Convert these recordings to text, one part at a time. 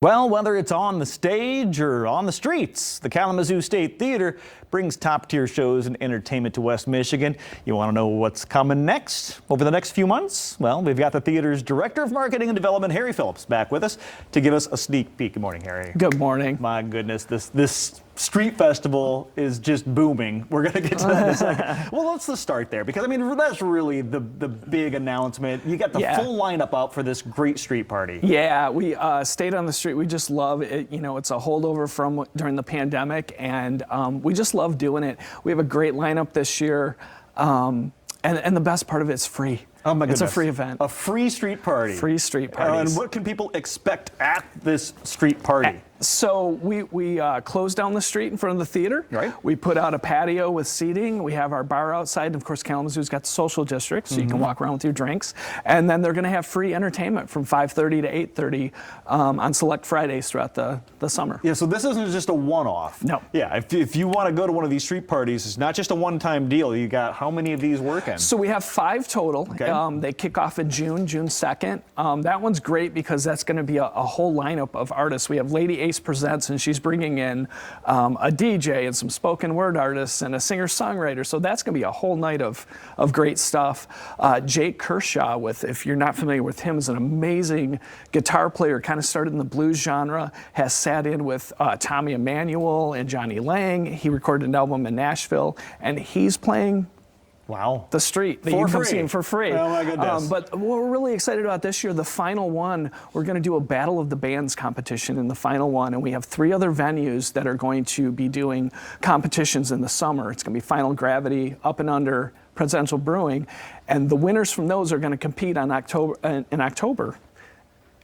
Well, whether it's on the stage or on the streets, the Kalamazoo State Theatre brings top-tier shows and entertainment to West Michigan. You want to know what's coming next over the next few months? Well, we've got the theater's Director of Marketing and Development, Harry Phillips, back with us to give us a sneak peek. Good morning, Harry. Good morning. My goodness, this street festival is just booming. We're going to get to that in a second. Well, let's just start there, because I mean, that's really the big announcement. You got the full lineup out for this great street party. Yeah, we stayed on the street. We just love it. You know, it's a holdover from during the pandemic, and we just love doing it. We have a great lineup this year, and the best part of it is free. Oh my goodness. It's a free event. A free street party. Free street parties. And what can people expect at this street party? So we closed down the street in front of the theater. Right. We put out a patio with seating. We have our bar outside. And of course, Kalamazoo's got the social district, so you can walk around with your drinks. And then they're going to have free entertainment from 5:30 to 8:30 on select Fridays throughout the summer. Yeah, so this isn't just a one-off. No. Yeah, if you want to go to one of these street parties, it's not just a one-time deal. You got how many of these working? So we have 5 total. Okay. They kick off in June 2nd. That one's great because that's going to be a whole lineup of artists. We have Lady Ace Presents, and she's bringing in a DJ and some spoken word artists and a singer-songwriter. So that's going to be a whole night of great stuff. Jake Kershaw, if you're not familiar with him, is an amazing guitar player, kind of started in the blues genre, has sat in with Tommy Emmanuel and Johnny Lang. He recorded an album in Nashville, and he's playing the street that you can come see him for free. Oh my goodness. But what we're really excited about this year, the final one, we're going to do a Battle of the Bands competition in the final one, and we have 3 other venues that are going to be doing competitions in the summer. It's going to be Final Gravity, Up and Under, Presidential Brewing, and the winners from those are going to compete in October.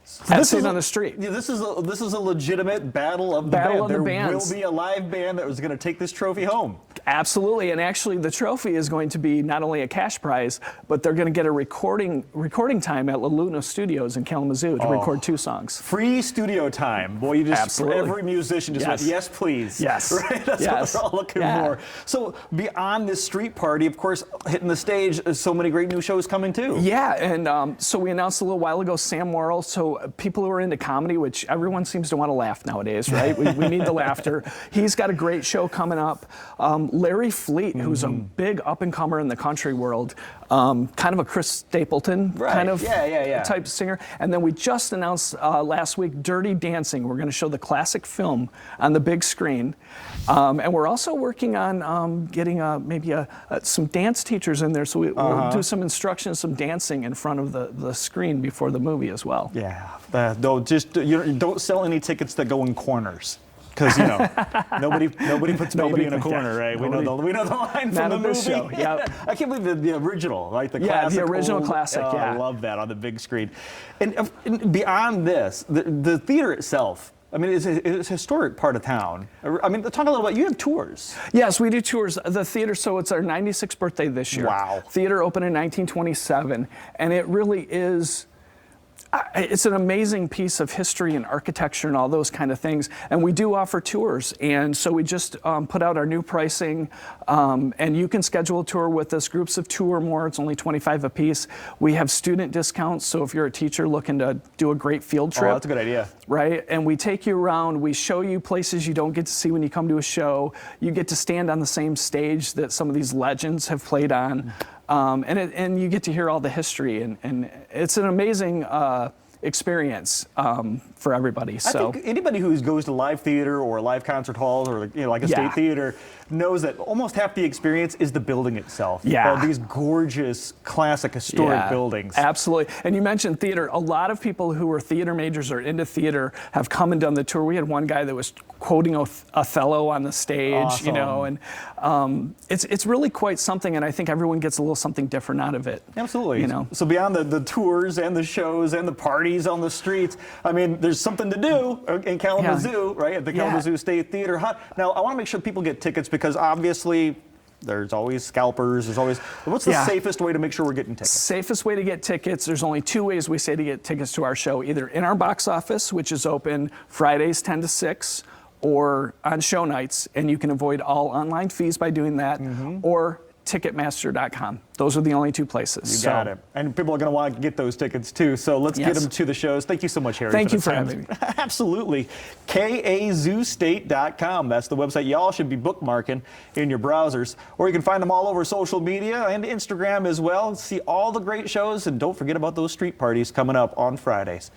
So this is on the street. Yeah, this is a legitimate battle of the bands. There will be a live band that was going to take this trophy home. Absolutely, and actually the trophy is going to be not only a cash prize, but they're going to get a recording time at La Luna Studios in Kalamazoo to record 2 songs. Free studio time. Boy, you just, every musician just went, yes, please. Yes. Right? That's what we're all looking for. So beyond this street party, of course, hitting the stage, so many great new shows coming too. Yeah, and so we announced a little while ago Sam Morrill. So people who are into comedy, which everyone seems to want to laugh nowadays, right? we need the laughter. He's got a great show coming up. Larry Fleet, who's a big up-and-comer in the country world, kind of a Chris Stapleton kind of type singer. And then we just announced last week Dirty Dancing. We're going to show the classic film on the big screen. And we're also working on getting maybe some dance teachers in there, so we'll do some instruction, some dancing in front of the screen before the movie as well. Yeah, don't sell any tickets that go in corners. Because nobody puts baby in a corner, right? We know the line from the movie. Show. Yep. I can't believe the original, right? The classic. The original classic. Yeah, I love that on the big screen. And beyond this, the theater itself. I mean, it's a historic part of town. I mean, talk a little about, you have tours. Yes, we do tours. The theater, so it's our 96th birthday this year. Wow. Theater opened in 1927, and it really is. It's an amazing piece of history and architecture and all those kind of things. And we do offer tours. And so we just put out our new pricing. And you can schedule a tour with us, groups of 2 or more. It's only $25 a piece. We have student discounts. So if you're a teacher looking to do a great field trip. Oh, that's a good idea. Right? And we take you around. We show you places you don't get to see when you come to a show. You get to stand on the same stage that some of these legends have played on. And you get to hear all the history, and it's an amazing experience for everybody. So I think anybody who goes to live theater or live concert halls or like a state theater knows that almost half the experience is the building itself. Yeah. These gorgeous, classic, historic buildings. Absolutely. And you mentioned theater. A lot of people who are theater majors or into theater have come and done the tour. We had one guy that was quoting Othello on the stage, awesome. and it's really quite something, and I think everyone gets a little something different out of it. Absolutely. So beyond the tours and the shows and the parties on the streets, I mean, there's something to do in Kalamazoo, right, at the Kalamazoo State Theatre. Now, I want to make sure people get tickets, because obviously there's always scalpers. What's the safest way to make sure we're getting tickets? Safest way to get tickets, there's only 2 ways we say to get tickets to our show, either in our box office, which is open Fridays 10 to 6, or on show nights, and you can avoid all online fees by doing that, or Ticketmaster.com. Those are the only two places. You got it. And people are going to want to get those tickets too. So let's get them to the shows. Thank you so much, Harry. Thank you for having me. Absolutely. KAZooState.com. That's the website y'all should be bookmarking in your browsers. Or you can find them all over social media and Instagram as well. See all the great shows. And don't forget about those street parties coming up on Fridays.